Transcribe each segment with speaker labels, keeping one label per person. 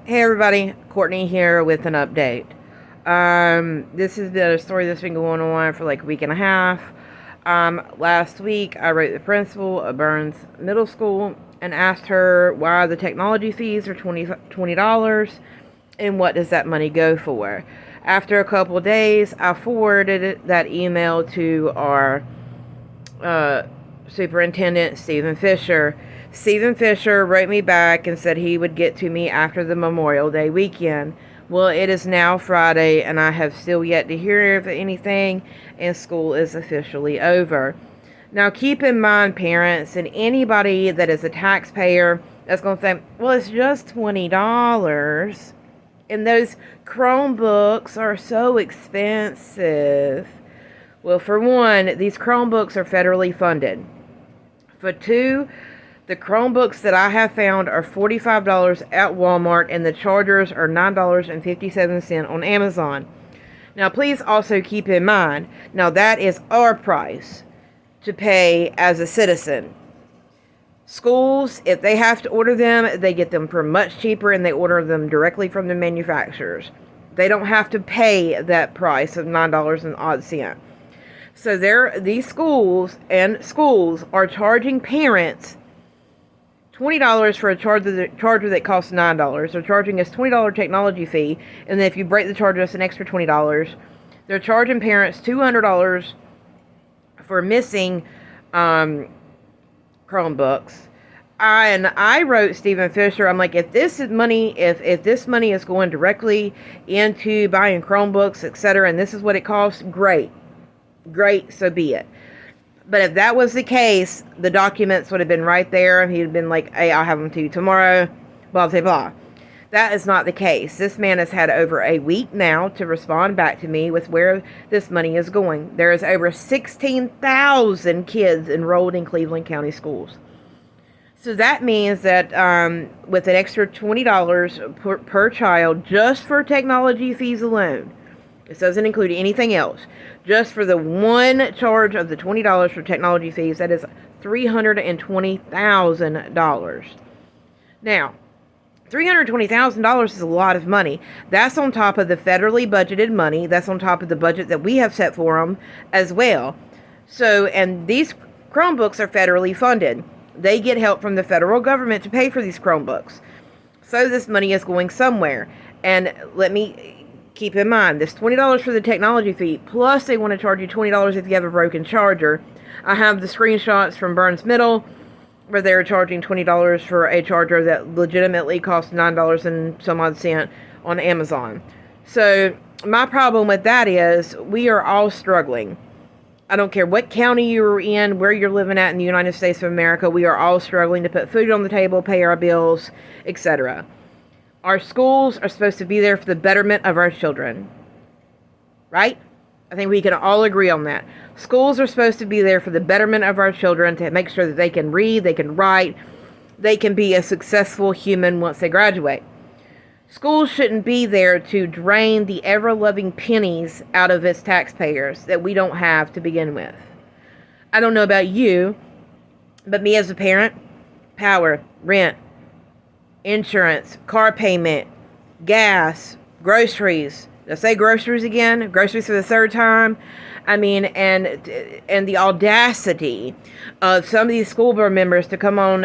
Speaker 1: Hey everybody, Courtney here with an update. This has been a story that's been going on for like a week and a half. Last week I wrote the principal of Burns Middle School and asked her why the technology fees are $20 and what does that money go for. After a couple of days, I forwarded that email to our Superintendent Stephen Fisher. Stephen Fisher wrote me back and said he would get to me after the Memorial Day weekend. Well, it is now Friday, and I have still yet to hear of anything, and school is officially over. Now, keep in mind, parents, and anybody that is a taxpayer that's going to think, well, it's just $20, and those Chromebooks are so expensive. Well, for one, these Chromebooks are federally funded. For two, the Chromebooks that I have found are $45 at Walmart, and the chargers are $9.57 on Amazon. Now, please also keep in mind, now that is our price to pay as a citizen. Schools, if they have to order them, they get them for much cheaper, and they order them directly from the manufacturers. They don't have to pay that price of $9 and odd cent. So these schools are charging parents $20 for a charger that costs $9. They're charging us $20 technology fee, and then if you break the charger, it's an extra $20. They're charging parents $200 for missing Chromebooks. I wrote Stephen Fisher. I'm like, if this money is going directly into buying Chromebooks, etc., and this is what it costs, great, so be it. But if that was the case, the documents would have been right there, and he'd been like, hey, I'll have them to you tomorrow, blah, blah, blah. That is not the case. This man has had over a week now to respond back to me with where this money is going. There is over 16,000 kids enrolled in Cleveland County schools. So that means that with an extra $20 per child just for technology fees alone, this doesn't include anything else, just for the one charge of the $20 for technology fees, that is $320,000. Now, $320,000 is a lot of money. That's on top of the federally budgeted money. That's on top of the budget that we have set for them as well. So, and these Chromebooks are federally funded. They get help from the federal government to pay for these Chromebooks. So this money is going somewhere. And let me keep in mind, this $20 for the technology fee, plus they want to charge you $20 if you have a broken charger. I have the screenshots from Burns Middle, where they're charging $20 for a charger that legitimately costs $9 and some odd cent on Amazon. So my problem with that is we are all struggling. I don't care what county you're in, where you're living at in the United States of America, we are all struggling to put food on the table, pay our bills, etc. Our schools are supposed to be there for the betterment of our children. Right? I think we can all agree on that. Schools are supposed to be there for the betterment of our children, to make sure that they can read, they can write, they can be a successful human once they graduate. Schools shouldn't be there to drain the ever-loving pennies out of its taxpayers that we don't have to begin with. I don't know about you, but me as a parent, power, rent, insurance, car payment, gas, groceries. Did I say groceries again? Groceries for the third time? I mean, and the audacity of some of these school board members to come on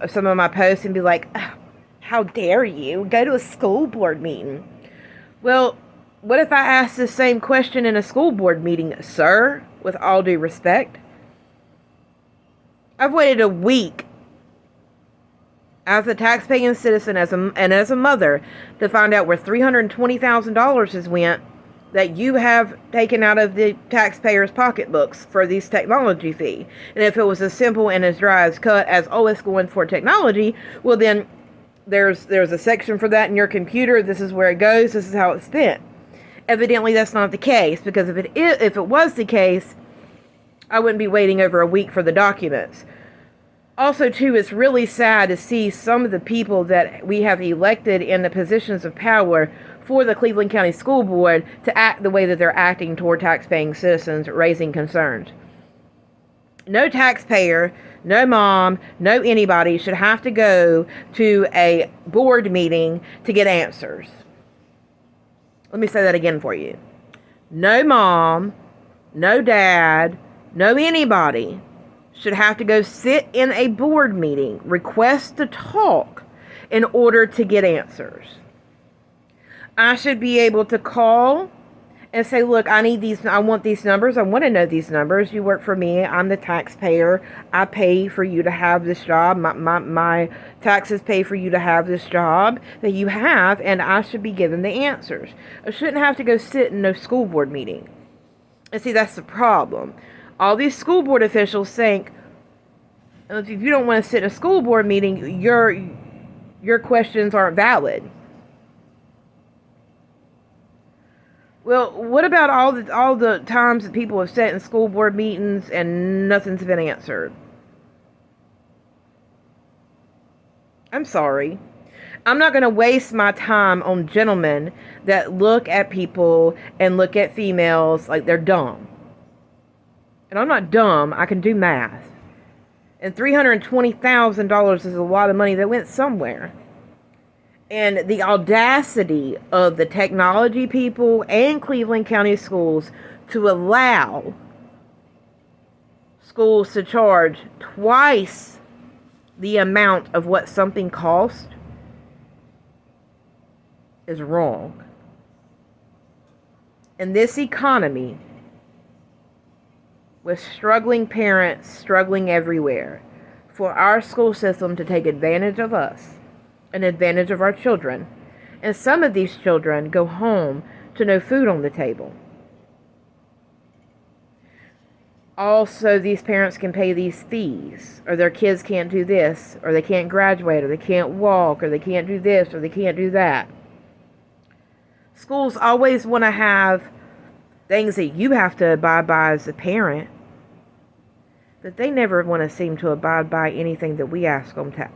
Speaker 1: some of my posts and be like, how dare you go to a school board meeting? Well, what if I ask the same question in a school board meeting, sir, with all due respect? I've waited a week as a taxpaying citizen and as a mother to find out where $320,000 has went that you have taken out of the taxpayers' pocketbooks for these technology fee. And if it was as simple and as dry as cut as, oh, it's going for technology, well then there's a section for that in your computer. This is where it goes. This is how it's spent. Evidently, that's not the case, because if it was the case, I wouldn't be waiting over a week for the documents. Also, too, it's really sad to see some of the people that we have elected in the positions of power for the Cleveland County School Board to act the way that they're acting toward taxpaying citizens, raising concerns. No taxpayer no mom, no anybody should have to go to a board meeting to get answers. Let me say that again for you. No mom, no dad, no anybody should have to go sit in a board meeting, request to talk in order to get answers. I should be able to call and say, look, I want these numbers. I want to know these numbers. You work for me. I'm the taxpayer. I pay for you to have this job. My taxes pay for you to have this job that you have, and I should be given the answers. I shouldn't have to go sit in no school board meeting. And see, that's the problem. All these school board officials think, if you don't want to sit in a school board meeting, your questions aren't valid. Well, what about all the times that people have sat in school board meetings and nothing's been answered? I'm sorry. I'm not going to waste my time on gentlemen that look at people and look at females like they're dumb. And I'm not dumb. I can do math. And $320,000 is a lot of money that went somewhere. And the audacity of the technology people and Cleveland County Schools to allow schools to charge twice the amount of what something costs is wrong. In this economy, with struggling parents struggling everywhere, for our school system to take advantage of us, an advantage of our children, and some of these children go home to no food on the table. Also, these parents can pay these fees, or their kids can't do this, or they can't graduate, or they can't walk, or they can't do this, or they can't do that. Schools always want to have things that you have to abide by as a parent, but they never want to seem to abide by anything that we ask them to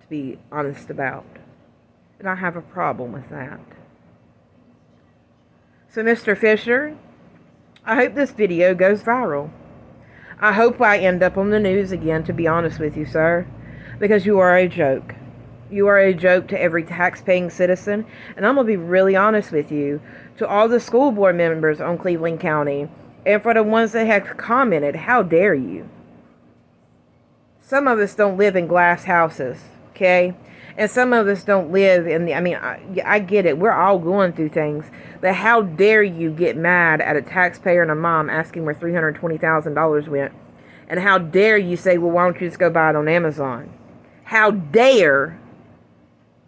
Speaker 1: be honest about. And I have a problem with that. So, Mr. Fisher, I hope this video goes viral. I hope I end up on the news again, to be honest with you, sir, because you are a joke. You are a joke to every tax-paying citizen. And I'm going to be really honest with you, to all the school board members on Cleveland County, and for the ones that have commented, how dare you? Some of us don't live in glass houses. Okay? And some of us don't live in I get it. We're all going through things. But how dare you get mad at a taxpayer and a mom asking where $320,000 went? And how dare you say, well, why don't you just go buy it on Amazon? How dare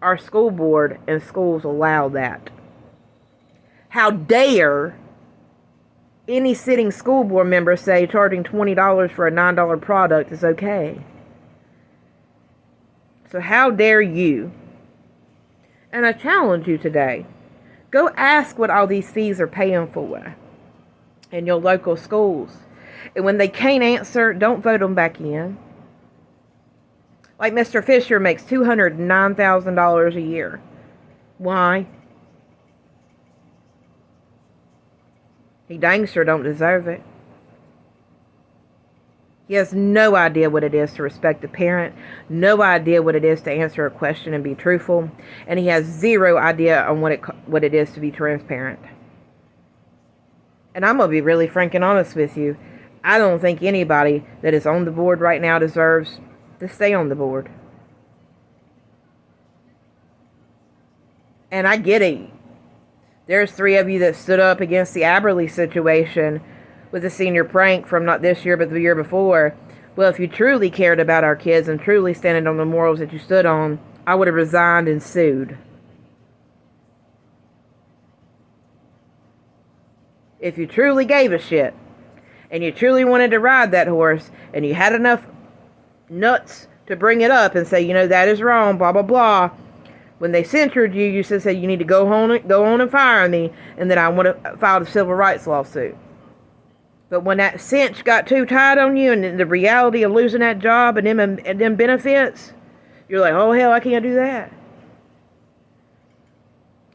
Speaker 1: our school board and schools allow that? How dare any sitting school board member say charging $20 for a $9 product is okay? So how dare you? And I challenge you today. Go ask what all these fees are paying for in your local schools. And when they can't answer, don't vote them back in. Like Mr. Fisher makes $209,000 a year. Why? He dang sure don't deserve it. He has no idea what it is to respect a parent, no idea what it is to answer a question and be truthful, and he has zero idea on what it is to be transparent. And I'm going to be really frank and honest with you. I don't think anybody that is on the board right now deserves to stay on the board. And I get it. There's 3 of you that stood up against the Aberley situation with the senior prank from not this year but the year before. Well, if you truly cared about our kids and truly standing on the morals that you stood on, I would have resigned and sued. If you truly gave a shit and you truly wanted to ride that horse and you had enough nuts to bring it up and say, that is wrong, blah, blah, blah. When they censured you, you should say you need to go on and fire me, and that I want to file a civil rights lawsuit. But when that cinch got too tight on you and the reality of losing that job and them benefits, you're like, oh, hell, I can't do that.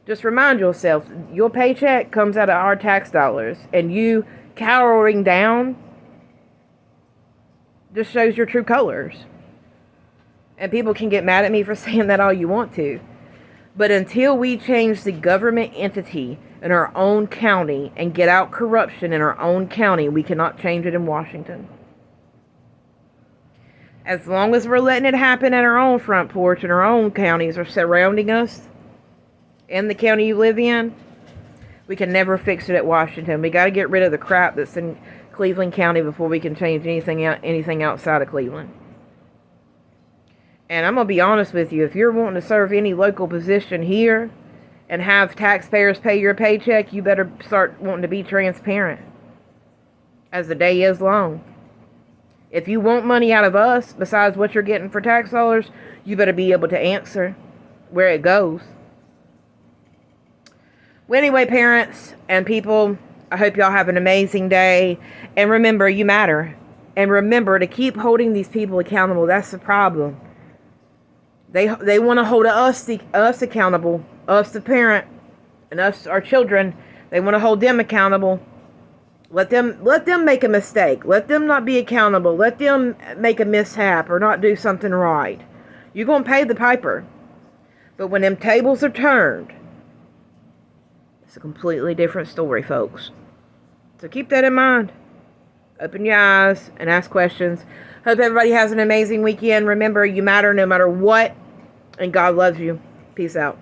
Speaker 1: Just remind yourself, your paycheck comes out of our tax dollars, and you cowering down just shows your true colors. And people can get mad at me for saying that all you want to. But until we change the government entity in our own county and get out corruption in our own county, we cannot change it in Washington. As long as we're letting it happen at our own front porch and our own counties are surrounding us in the county you live in, we can never fix it at Washington. We got to get rid of the crap that's in Cleveland County before we can change anything outside of Cleveland. And I'm going to be honest with you, if you're wanting to serve any local position here and have taxpayers pay your paycheck, you better start wanting to be transparent as the day is long. If you want money out of us, besides what you're getting for tax dollars, you better be able to answer where it goes. Well, anyway, parents and people, I hope y'all have an amazing day. And remember, you matter. And remember to keep holding these people accountable. That's the problem. They want to hold us accountable, us the parent, and us our children. They want to hold them accountable. Let them make a mistake. Let them not be accountable. Let them make a mishap or not do something right. You're gonna pay the piper. But when them tables are turned, it's a completely different story, folks. So keep that in mind. Open your eyes and ask questions. Hope everybody has an amazing weekend. Remember, you matter no matter what. And God loves you. Peace out.